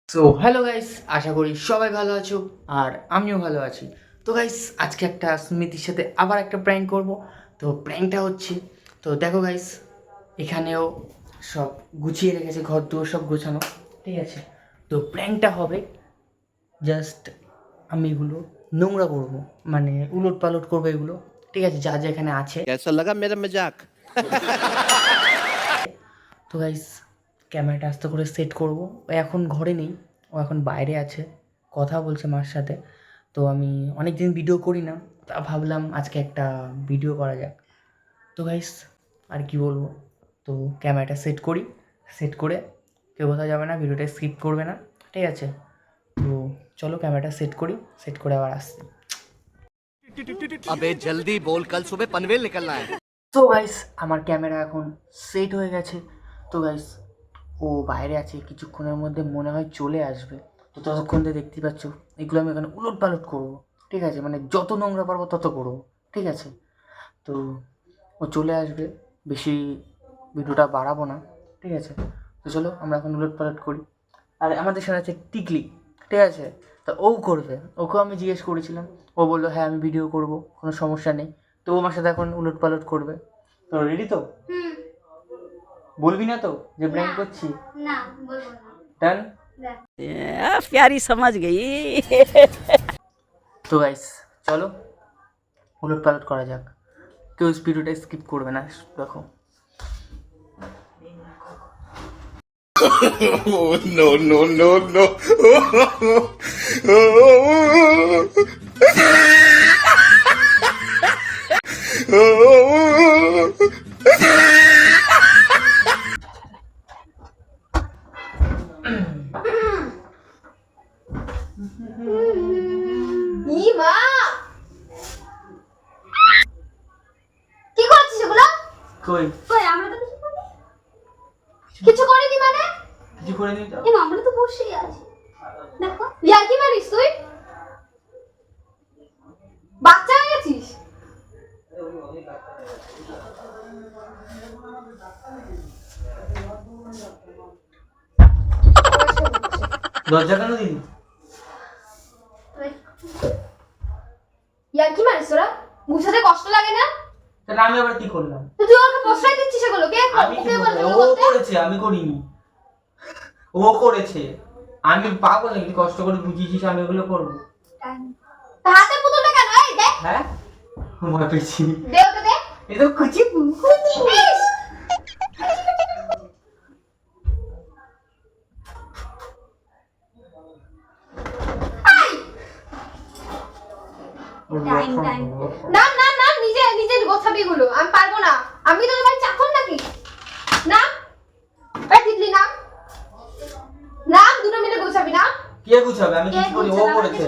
So hello guys, আশা করি সবাই ভালো আছো আর আমিও ভালো আছি। তো গাইস, আজকে একটা স্মৃতির সাথে আবার একটা প্র্যাঙ্ক করব। তো প্র্যাঙ্কটা হচ্ছে, তো দেখো গাইস, এখানেও সব গুছিয়ে রেখেছে, ঘর দুয়ার সব গোছানো, ঠিক আছে। তো প্র্যাঙ্কটা হবে জাস্ট আমি এগুলো নোংরা করবো, মানে উলট পালট করবো এগুলো, ঠিক আছে, যা যা এখানে আছে। कैसा लगा मेरा मजाक? তো গাইস, ক্যামেরাটা আস্তে করে সেট করব। ও এখন ঘরে নেই, ও এখন বাইরে আছে, কথা বলছে মার সাথে। তো আমি অনেক দিন ভিডিও করি না, তা ভাবলাম আজকে একটা ভিডিও করা যাক। তো গাইস, আর কি বলবো, তো ক্যামেরাটা সেট করি, সেট করে কেউ কোথাও যাবে না, ভিডিওটা স্কিপ করবে না, ঠিক আছে। তো চলো ক্যামেরাটা সেট করি, সেট করে আবার আসছি। अबे जल्दी बोल, कल सुबह पनवेल निकलना है। তো গাইস, আমার ক্যামেরা এখন সেট হয়ে গেছে। তো গাইস, ও বাইরে আছে, কিছুক্ষণের মধ্যে মনে হয় চলে আসবে। তো ততক্ষণ তো দেখতেই পাচ্ছ, এগুলো আমি এখানে উলট পালট করবো, ঠিক আছে, মানে যত নোংরা পারবো তত করবো, ঠিক আছে। তো ও চলে আসবে, বেশি ভিডিওটা বাড়াবো না, ঠিক আছে। তো চলো আমরা এখন উলট পালট করি। আর আমাদের সাথে আছে টিকলি, ঠিক আছে। তা ও করবে, ওকেও আমি জিজ্ঞেস করেছিলাম, ও বললো হ্যাঁ আমি ভিডিও করব, কোনো সমস্যা নেই। তো ও আমার সাথে এখন উলট পালট করবে। তো রেডি তো? বলবি না তো যে প্র্যাঙ্ক করছি? না বলবো না। ডান। प्यारी समझ गई। তো গাইস, চলো উলট পালট করা যাক। কেউ ভিডিওটা স্কিপ করবে না, দেখো। No, no, no, no. ই মা, কি করছিস এগুলো? কই কই আমরা তো কিছু করিনি। কিছু করিনি মানে? কিছু করে নি তো? এই আমরা তো বসেই আছি। দেখো, ইয়ার কি মারিস তুই? বাচ্চা হয়ে গেছিস? দরজা কেন দিলি? ইয়ার কি মারিস তোরা? মুছাতে কষ্ট লাগে না? তাহলে আমি আবার কি করলাম? তো তুই ওকে প্রশ্রয় দিচ্ছিস এগুলো কে? আমি কি ওকে বলতে করলাম? ও করেছে, আমি করিনি। ও করেছে, আমি পাগল নাকি? তুই কষ্ট করে বুঝিয়েছিস আমি এগুলো করবো? তা হাতে পুতুলটা কেন? এই দে, হ্যাঁ, ভয় পেয়েছি। দে ওকে দে। এই তো কুচি কুচি। ইস! আই! না না না, নিজে নিজে গোছাবি এগুলো, আমি পারবো না। আমি তো তোমার চাকর নাকি? না, এই দিদি না, না দুটো মিলে গোছাবি না। কে গুছাবে? আমি কিছু করি, ও করেছে।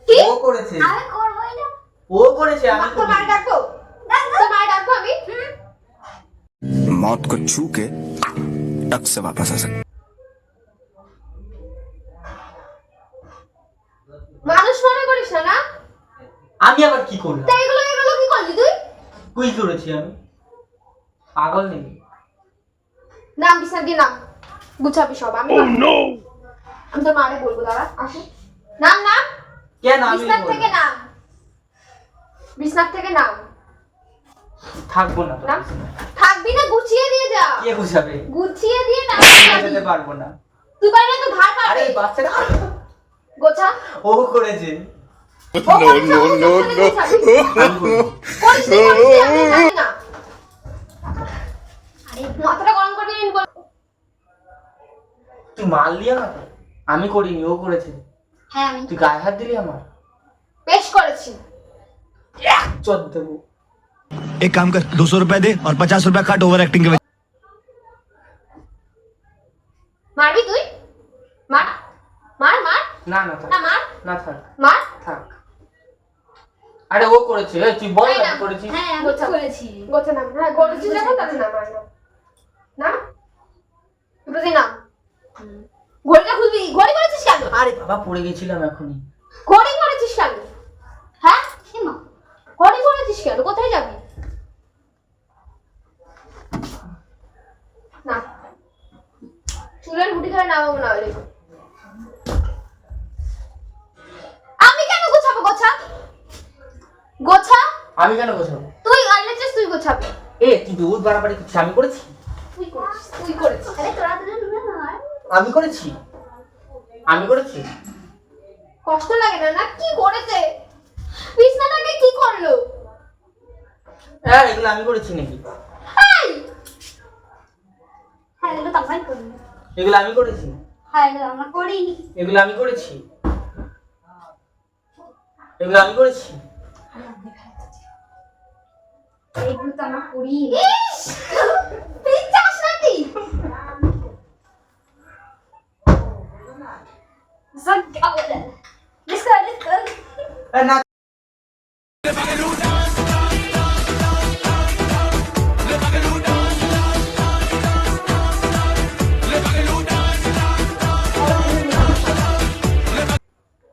কি? ও করেছে, আমি করবোই না। ও করেছে, আমি তো মার করিনি। ডাকো, তো মার ডাকো আমি। मौत को छू के टक से वापस आ सकते। মানুষ মনে করিস না না? আমি আবার কি করলাম? তা এগুলো এগুলো কি করলি তুই? কুই করেছি আমি? পাগল নাকি? নাম বিছানা দিয়ে নাম, গুছাবি সব। আমি আমি তো মারে বলবো, দাঁড়া আসে। নাম নাম, কেন আমি বিছনার থেকে বললাম? নাম, বিছনার থেকে নাম। থাকবো না তো নাম বিছানায়। থাকবি না, গুছিয়ে দিয়ে যা। কে গুছাবে? গুছিয়ে দিয়ে না যেতে পারবো না। তুই পারবি না, তো ঘাড় আরে পাবে। এই বাচ্চাটা গোছা। ও করেছে। ও করেছে, ও গোছাবি, গোছাবি। আমি করিনি। করিস নি, করিস নি, আমি জানি না। আরে মাথাটা গরম করবি না বল। তুই মারলি আমাকে? আমি করিনি, ও করেছে। হ্যাঁ আমি তুই গায়ে হাত দিলি আমার? বেশ করেছি। চোদ দেবো। एक काम कर 200 रुपए दे और 50 रुपए काट ओवर एक्टिंग के वजह। মারবি তুই? মার মার মার। না না থাক, না মার না থাক, মার। থাক। আরে ও করেছে, এই তুই বল এই না নাম। আমি করেছি। হ্যাঁ আমি করেছি। গোছা নাম, হ্যাঁ করেছি যখন তাহলে নাম আর নাম। নাম দুটো নাম। ঘড়িটা খুলবি, ঘড়ি করেছিস কেন? আরে বাবা, পড়ে গেছিলাম এখনই। ঘড়ি করেছিস কেন? হ্যাঁ সীমা, ঘড়ি করেছিস কেন? কোথায় যাবি? না, চুলের গুটি ধরে নামাবো না হলে। গোছা গোছা। আমি কেন গোছাবো? তুই আইলেছিস, তুই গোছাবি। এ তুই দূর বাড়াবাড়ি করছিস, আমি করেছি? তুই করেছিস, তুই করেছিস। আরে তোরা দুজন না, আমি করেছি? আমি করেছি? কষ্ট লাগে না? না কি করেছে? বিছনাটাকে কি করলো? হ্যাঁ এগুলো আমি করেছি নাকি? এই হ্যাঁ এগুলো তো আমি করি। এগুলো আমি করেছি? হ্যাঁ এগুলো আমরা করিনি। এগুলো আমি করেছি? এগুলো আমি করেছি? এগুলো তো আমরা করি। ইস তুই চাস নাকি? সব গাওয়া ডিসকাস না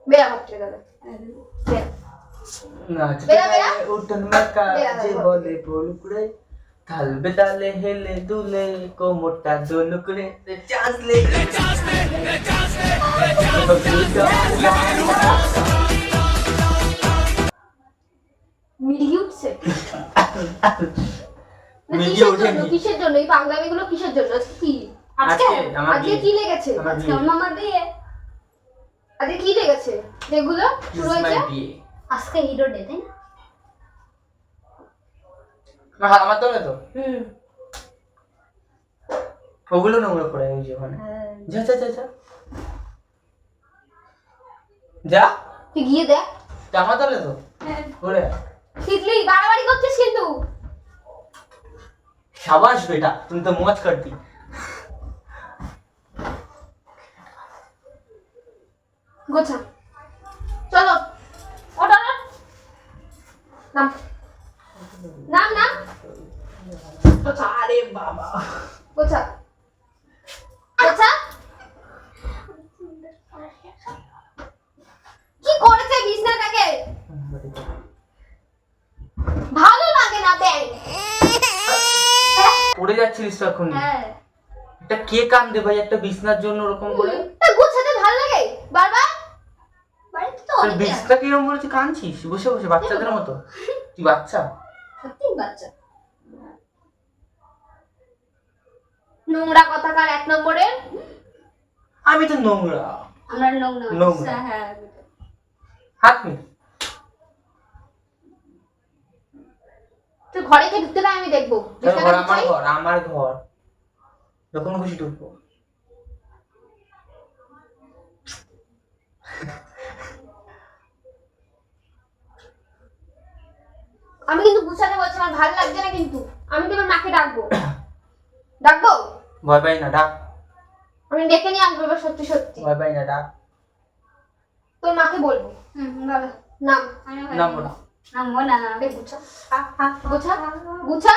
বেরা হচ্ছে গেল। নাচতে বেরা, বেরা। গায়ে উঠন মাকা বেরা, যে বেরা। বলে বলুকড়ে তাল বেতালে হেলে দুলে কোমরটা দোলুকড়ে চান্স লে মিলিয়ে উঠছে। না, মিলিয়ে কিসের ওঠেনি। জন্য? কিসের জন্য এই পাগলামিগুলো কিসের জন্য? আজকে কি? আজকে আজকে আমার আজকে বিয়ে। কি লেগেছে? আমার আজকে বিয়ে। আমার বিয়ে। আজকে কি লেগেছে? যেগুলো শুরু হয়েছে আজকে হিরো ডে, তাই না? আমার তো না তো ওগুলো নোংরা করে ওই যে ওখানে যা যা যা যা যা তুই গিয়ে দেখ। জামা তোলে তো ঘুরে তিতলি বাড়াবাড়ি করছিস কিন্তু। शाबाश बेटा तुम तो मौज करती। গোছা চলো ওটা নাম নাম নাম গোছা। अरे बाबा গোছা গোছা। কি করেছে বিছনাটাকে? ভালো লাগে না ব্যাং। পড়ে যাচ্ছিলিস তো এখন হ্যাঁ এটা কে কান দে ভাই একটা বিছনার জন্য ওরকম করে তা গোছাতে ভালো লাগে বারবার। বাড়িতে তো তোর অনেকে আছে। বিছনা কিরকম বলেছে কাঁদছিস বসে বসে বাচ্চাদের মতো তুই বাচ্চা সত্যি বাচ্চা। নোংরা কথাকার এক নম্বরের। আমি তো নোংরা আমরা নোংরা নোংরা। হ্যাঁ হাত মি তুই ঘরে গিয়ে ঢুকতে দেয় আমি দেখবো। ঘর আমার ঘর যখন খুশি ঢুকবো। আমি কিন্তু গুছাতে বলছি, আমার ভালো লাগছে না কিন্তু। আমি তোমার মাকে ডাকবো। ডাকবো? ভয় পাই না ডাক আমি ডেকে নিয়ে আসবো এবার সত্যি সত্যি। ভয় পাই না ডাক তোর মাকে বলবো। বলো নাম। নাম বলো নাম বলা না গুছা গুছা গুছা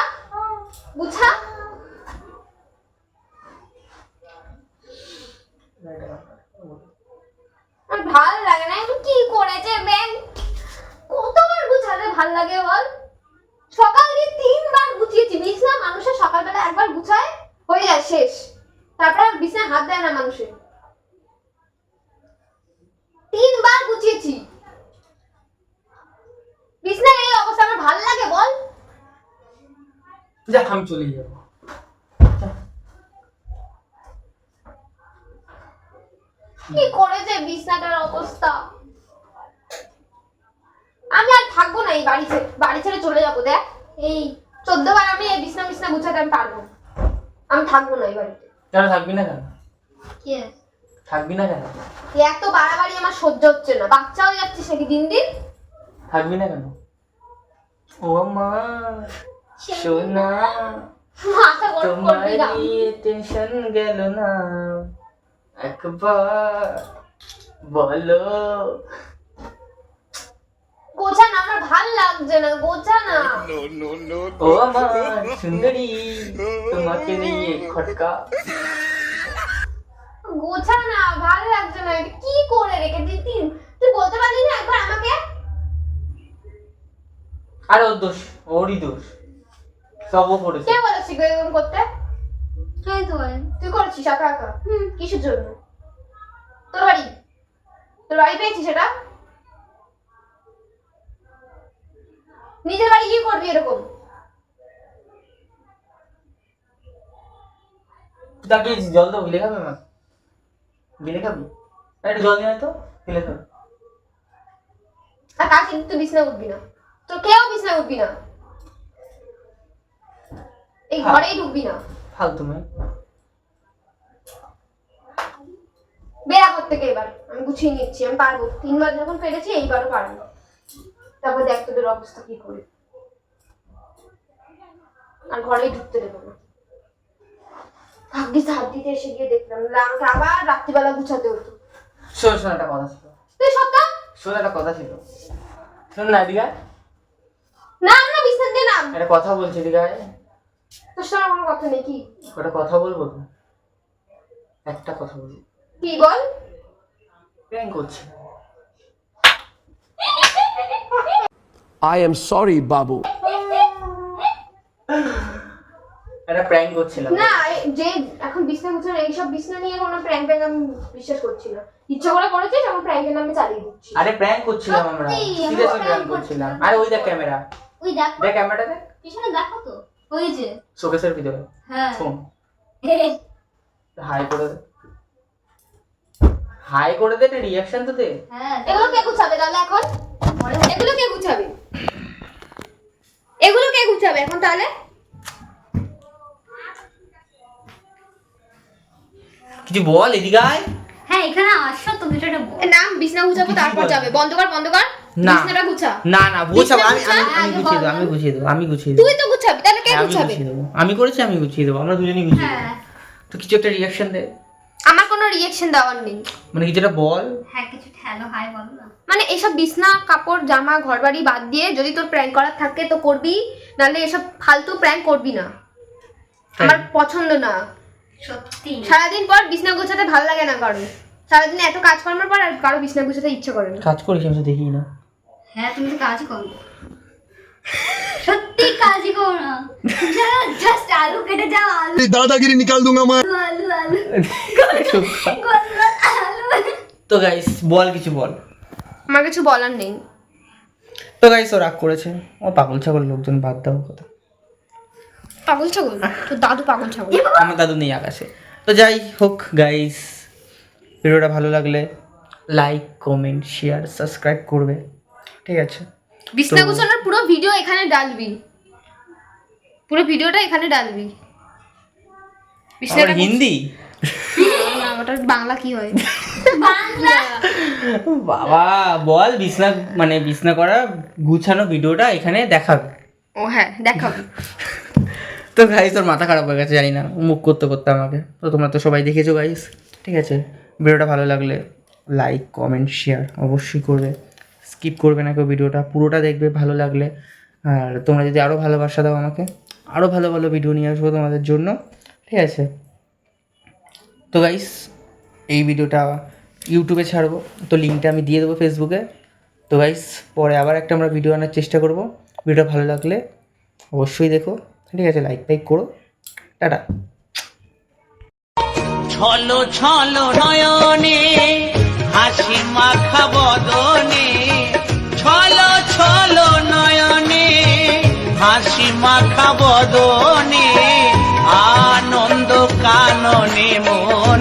গুছা। আর ভালো লাগে না। এগুলো কি করেছে ব্যাং? কতবার গুছাতে ভাল লাগে বল? সকাল দিয়ে 3 বার গুছিয়েছি। বিছনা মানুষের সকালবেলা একবার গুছায় হয়ে যায় শেষ। তারপর আর বিছনায় হাত দেয় না মানুষের। 3 বার গুছিয়েছি। বিছনার এই অবস্থা আমার ভাল লাগে বল? যাক আমি চলে যাবো। কি করেছে বিছনাটার অবস্থা? আমি আর থাকবো না এই বাড়ি ছেড়ে চলে যাবো। দেখ এই 14 বার আমি এই বিছনা গুছাতে আমি পারবো না। আমি থাকবো না এই বাড়িতে। কেন থাকবি না কেন Yes. থাকবি না কেন এত বাড়াবাড়ি আমার সহ্য হচ্ছে না। বাচ্চা হয়ে যাচ্ছিস নাকি দিন দিন? থাকবি না কেন ও মা সোনা আশা করবি তোমার করবি না। নিয়ে টেনশন গেল না একবার বলো গোছা না, আমার ভাল লাগছে না। গোছা না। No, no, no. ও আমার সুন্দরী তোমাকে নিয়ে খটকা গোছা না, ভাল লাগছে না। এটা কি করে রেখেছিস তুই বলতে পারলি না একবার আমাকে? আর ওর দোষ ওরই দোষ সবও করেছে কে বলেছিস এরকম করতে? তুই করেছিস একা একা? কিসের জন্য? তোর বাড়ি পেয়েছিস এটা? নিজের বাড়ি গিয়ে করবি এরকম। তাকে জল দাও, গিলে খাবে মা? গিলে খাবি? একটু জল দিয়ে তো, গিলে খাবে। আর কাজ কিন্তু তুই বিছনা উঠবি না, তো কেউ বিছনা উঠবি না, এই ঘরেই ঢুকবি না। ফালতু মেয়ে। বেরা ঘর থেকে এবার আমি গুছিয়ে নিচ্ছি, আমি পারবো। 3 বার যখন পেরেছি এইবারও পারবো। তারপর দেখ তোদের অবস্থা কি করে। আর ঘরেই ঢুকতে দেবো না। ভাগ্যিস হাত দিতে এসে গিয়ে দেখলাম, না আমাকে আবার রাত্রিবেলা গুছাতে হতো। শোন শোন, একটা কথা ছিল। তুই সত্যা শোন, একটা কথা ছিল। শোন না এদিকে আয়। নাম না বিছনা দিয়ে নাম। একটা কথা বলছি, এদিকে আয়। তোর সঙ্গে কোনো কথা নেই কি? একটা কথা বলবো তো, একটা কথা বলবো। কি বল? প্র্যাঙ্ক করছি। I am sorry, Babu. একটা প্র্যাঙ্ক করছিলাম। না যে এখন বিছনা গুছানো এইসব বিছনা নিয়ে কোনো প্র্যাঙ্ক আমি বিশ্বাস করছি না। ইচ্ছা করে করেছিস, আমার প্র্যাঙ্কের নামে চালিয়ে দিচ্ছি। আরে প্র্যাঙ্ক করছিলাম আমরা, সত্যি, সিরিয়াসলি আমরা প্র্যাঙ্ক prank করছিলাম। করছিলাম। আরে ওই দেখ ক্যামেরা, ওই দেখ দেখ ক্যামেরাটা দেখ, পিছনে দেখো তো, ওই যে। শোকেসের ভিতরে। হ্যাঁ শোন, হাই করে দে, হাই করে দে, রিঅ্যাকশন তো দে। হ্যাঁ এগুলো কে গুছাবে তাহলে এখন? এগুলো কে গুছাবে? এগুলো কে গুছাবে এখন তাহলে? কিছু বল, এদিকে আয়। হ্যাঁ এখানে আসো, তুমি সেটা বল। নাম বিছনা গুছাবো, তারপর যাবে। বন্ধ কর, বন্ধ কর। না। বিছনাটা গুছা। না না, গুছাবো আমি, বিছনা গুছা, আমি আগে গুছিয়ে বল। দেবো, আমি গুছিয়ে দেবো, আমি গুছিয়ে দেবো। তুই তো গুছাবি, তাহলে কে হ্যাঁ, আমি গুছাবে? গুছিয়ে দেবো, আমি করেছি, আমি গুছিয়ে দেবো, আমরা দুজনেই গুছিয়ে দেবো। হ্যাঁ তো কিছু একটা রিঅ্যাকশন দে, আমার কোনো রিঅ্যাকশন দেওয়ার নেই। মানে কিছুটা বল। হ্যাঁ কিছু হ্যালো হাই বলো না। মানে এসব বিছনা কাপড় জামা ঘরবাড়ি বাদ দিয়ে যদি তোর প্র্যাঙ্ক করার থাকে তো করবি, নাহলে এসব ফালতু প্র্যাঙ্ক করবি না। আমার পছন্দ না। সত্যি সারাদিন পর বিছনা গোছাতে ভালো লাগে না কারো। সারাদিন এত কাজকর্মের পর আর কারো বিছনা গোছাতে ইচ্ছে করে না। কাজ করিস, আমি তো দেখি না। হ্যাঁ তুমি তো কাজ করো, সত্যি কাজই করো না। জাস্ট আলু কেটে যাও, আলু दादागिरी निकाल दूंगा मैं। আলু আলু আলু আলু। তো গাইস বল, কিছু বল। আমার কিছু বলার নেই। তো গাইস ও রাগ করেছে, ও পাগল ছাগল, লোকজন বাদ দাও কথা। পাগল ছাগল? তোর দাদু পাগল ছাগল। আমার দাদু নেই আকাশে। তো যাই হোক গাইস, ভিডিওটা ভালো লাগলে লাইক কমেন্ট শেয়ার সাবস্ক্রাইব করবে, ঠিক আছে? বিছনা গোছানোর পুরো ভিডিও এখানে ডালবি, পুরো ভিডিওটা এখানে ডালবি। আর বিছনাটা হিন্দি না, ওটা বাংলা কি হয়? বাংলা বাবা বল, বিছনা মানে বিছনা করা গুছানো ভিডিওটা এখানে দেখাবে। ও হ্যাঁ দেখাবি। তো গাইস তোর মাথা খারাপ হয়ে গেছে জানি না, মুখ করতে করতে আমাকে। তো তোমরা তো সবাই দেখেছো গাইস, ঠিক আছে? ভিডিওটা ভালো লাগলে লাইক কমেন্ট শেয়ার অবশ্যই করবে, স্কিপ করবে না কেউ, ভিডিওটা পুরোটা দেখবে ভালো লাগলে। আর তোমরা যদি আরও ভালোবাসা দাও আমাকে, আরও ভালো ভালো ভিডিও নিয়ে আসবো তোমাদের জন্য, ঠিক আছে? তো গাইস এই ভিডিওটা ইউটিউবে ছাড়বো, তো লিঙ্কটা আমি দিয়ে দেবো ফেসবুকে। তো গাইস পরে আবার একটা আমরা ভিডিও আনার চেষ্টা করব। ভিডিও ভালো লাগলে অবশ্যই দেখো, ঠিক আছে? লাইক করো, টাটা। ছলো ছলো নয়নে হাসি মাখা বদনে, ছলো ছলো নয়নে হাসি মাখা বদনে, আনন্দ কাননে মন